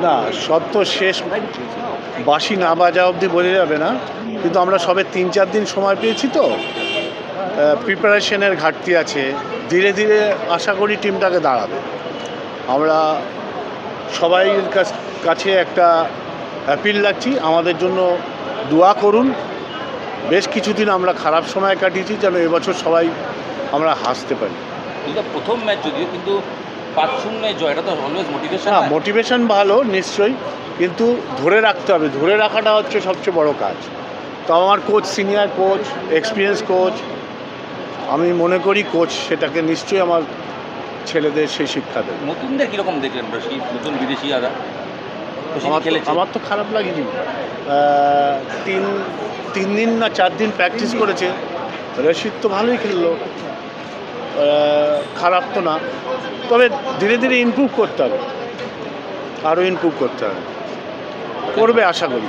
না, সব তো শেষ বাঁশি না বাজা অবধি বোঝা যাবে না, কিন্তু আমরা সবে 3-4 দিন সময় পেয়েছি তো, প্রিপারেশনের ঘাটতি আছে। ধীরে ধীরে আশা করি টিমটাকে দাঁড়াবে। আমরা সবাইয়ের কাছে একটা অ্যাপিল রাখছি, আমাদের জন্য দোয়া করুন। বেশ কিছুদিন আমরা খারাপ সময় কাটিয়েছি, যেন এবছর সবাই আমরা হাসতে পারি। এটা প্রথম ম্যাচ যদিও, কিন্তু 5-0 জয়, এটা তো অলওয়েজ মোটিভেশন। হ্যাঁ, মোটিভেশন ভালো নিশ্চয়ই, কিন্তু ধরে রাখতে হবে। ধরে রাখাটা হচ্ছে সবচেয়ে বড় কাজ। তো আমার coach, senior coach, experience coach, আমি মনে করি কোচ সেটাকে নিশ্চয়ই আমার ছেলেদের সেই শিক্ষা দেবে। নতুনদের কীরকম দেখলেন রশিদ, নতুন বিদেশি আর আমার তো খারাপ লাগেনি। 3 দিন না 4 দিন প্র্যাকটিস করেছে। রশিদ তো ভালোই খেললো, খারাপ তো না। তবে ধীরে ধীরে ইমপ্রুভ করতে হবে, আরও ইমপ্রুভ করতে হবে, করবে আশা করি।